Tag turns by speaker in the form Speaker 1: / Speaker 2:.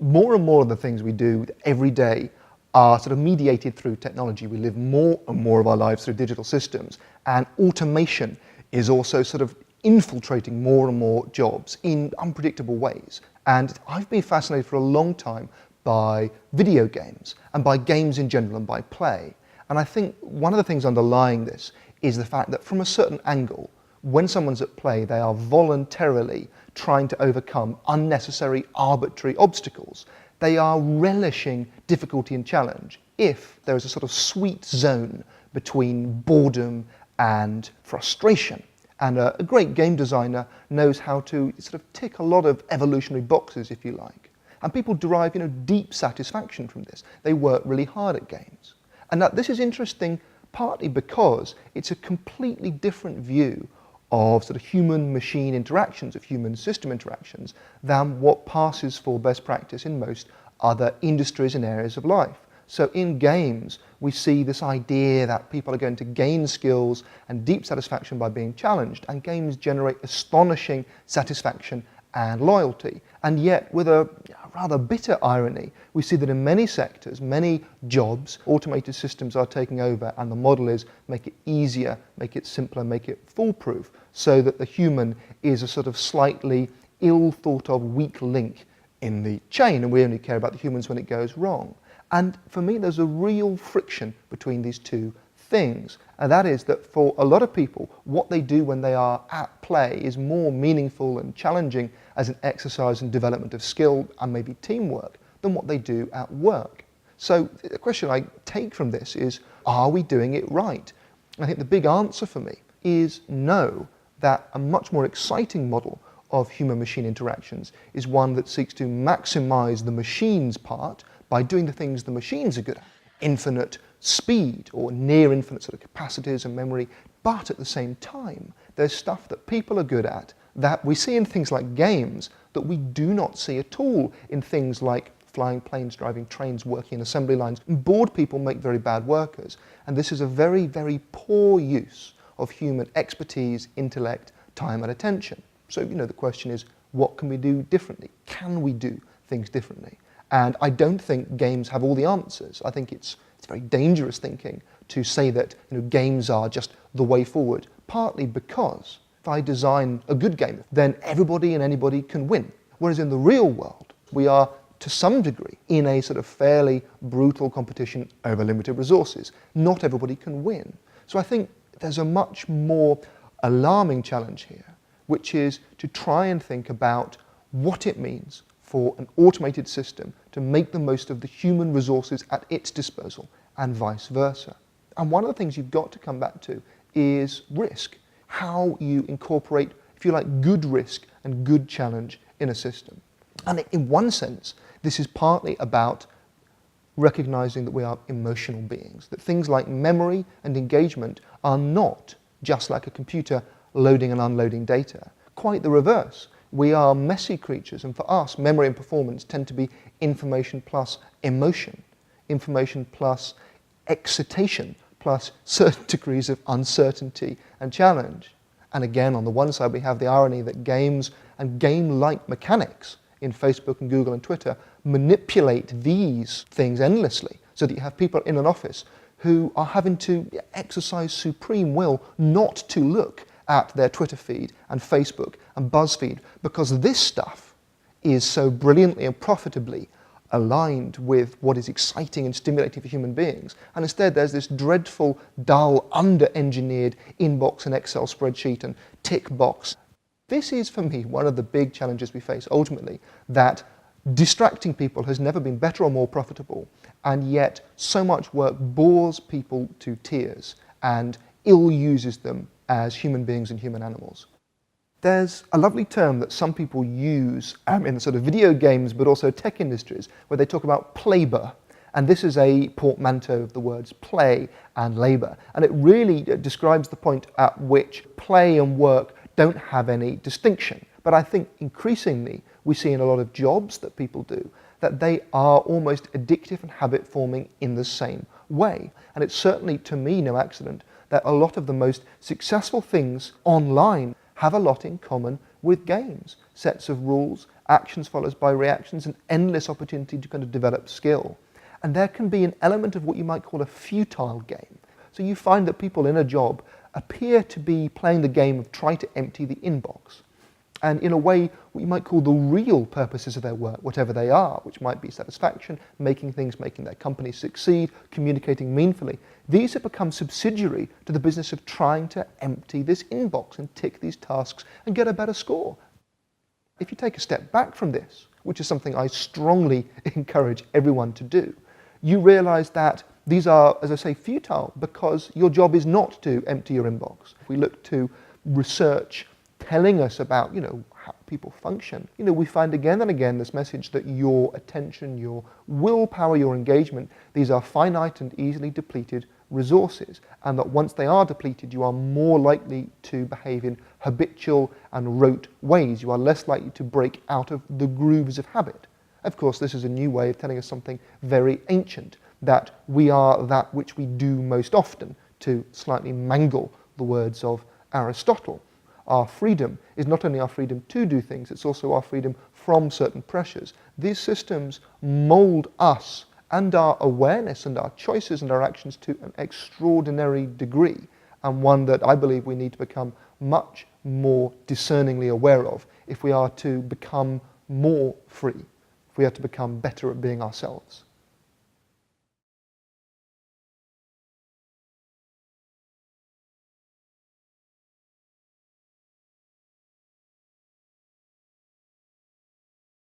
Speaker 1: more and more of the things we do every day are sort of mediated through technology. We live more and more of our lives through digital systems, and automation is also sort of infiltrating more and more jobs in unpredictable ways. And I've been fascinated for a long time by video games, and by games in general, and by play. And I think one of the things underlying this is the fact that from a certain angle, when someone's at play, they are voluntarily trying to overcome unnecessary, arbitrary obstacles. They are relishing difficulty and challenge if there is a sort of sweet zone between boredom and frustration. And a great game designer knows how to sort of tick a lot of evolutionary boxes, if you like. And people derive, deep satisfaction from this. They work really hard at games. And that this is interesting partly because it's a completely different view of sort of human-machine interactions, of human-system interactions, than what passes for best practice in most other industries and areas of life. So in games, we see this idea that people are going to gain skills and deep satisfaction by being challenged, and games generate astonishing satisfaction and loyalty. And yet, with a rather bitter irony, we see that in many sectors, many jobs, automated systems are taking over, and the model is make it easier, make it simpler, make it foolproof, so that the human is a sort of slightly ill-thought-of weak link in the chain, and we only care about the humans when it goes wrong. And for me, there's a real friction between these two things, and that is that for a lot of people, what they do when they are at play is more meaningful and challenging as an exercise and development of skill and maybe teamwork than what they do at work. So the question I take from this is, are we doing it right? And I think the big answer for me is no, that a much more exciting model of human-machine interactions is one that seeks to maximize the machine's part by doing the things the machines are good at, infinite speed or near infinite sort of capacities and memory, but at the same time, there's stuff that people are good at that we see in things like games that we do not see at all in things like flying planes, driving trains, working in assembly lines. Bored people make very bad workers, and this is a very, very poor use of human expertise, intellect, time and attention. So, the question is, what can we do differently? Can we do things differently? And I don't think games have all the answers. I think it's very dangerous thinking to say that games are just the way forward, partly because if I design a good game, then everybody and anybody can win. Whereas in the real world, we are to some degree in a sort of fairly brutal competition over limited resources. Not everybody can win. So I think there's a much more alarming challenge here, which is to try and think about what it means for an automated system to make the most of the human resources at its disposal, and vice versa. And one of the things you've got to come back to is risk. How you incorporate, if you like, good risk and good challenge in a system. And in one sense, this is partly about recognizing that we are emotional beings, that things like memory and engagement are not just like a computer loading and unloading data. Quite the reverse. We are messy creatures, and for us, memory and performance tend to be information plus emotion, information plus excitation, plus certain degrees of uncertainty and challenge. And again, on the one side, we have the irony that games and game-like mechanics in Facebook and Google and Twitter manipulate these things endlessly, so that you have people in an office who are having to exercise supreme will not to look at their Twitter feed and Facebook and BuzzFeed, because this stuff is so brilliantly and profitably aligned with what is exciting and stimulating for human beings. And instead there's this dreadful, dull, under-engineered inbox and Excel spreadsheet and tick box. This is, for me, one of the big challenges we face ultimately, that distracting people has never been better or more profitable, and yet so much work bores people to tears and ill-uses them as human beings and human animals. There's a lovely term that some people use in sort of video games but also tech industries, where they talk about playbur. And this is a portmanteau of the words play and labour. And it really describes the point at which play and work don't have any distinction. But I think increasingly we see in a lot of jobs that people do that they are almost addictive and habit forming in the same way. And it's certainly, to me, no accident that a lot of the most successful things online have a lot in common with games, sets of rules actions follows by reactions, an endless opportunity to kind of develop skill. And there can be an element of what you might call a futile game. So you find that people in a job appear to be playing the game of trying to empty the inbox. And in a way, what you might call the real purposes of their work, whatever they are, which might be satisfaction, making things, making their company succeed, communicating meaningfully, these have become subsidiary to the business of trying to empty this inbox and tick these tasks and get a better score. If you take a step back from this, which is something I strongly encourage everyone to do, you realize that these are, as I say, futile because your job is not to empty your inbox. If we look to research telling us about, how people function, we find again and again this message that your attention, your willpower, your engagement, these are finite and easily depleted resources, and that once they are depleted, you are more likely to behave in habitual and rote ways. You are less likely to break out of the grooves of habit. Of course, this is a new way of telling us something very ancient, that we are that which we do most often, to slightly mangle the words of Aristotle. Our freedom is not only our freedom to do things, it's also our freedom from certain pressures. These systems mold us and our awareness and our choices and our actions to an extraordinary degree, and one that I believe we need to become much more discerningly aware of if we are to become more free, if we are to become better at being ourselves.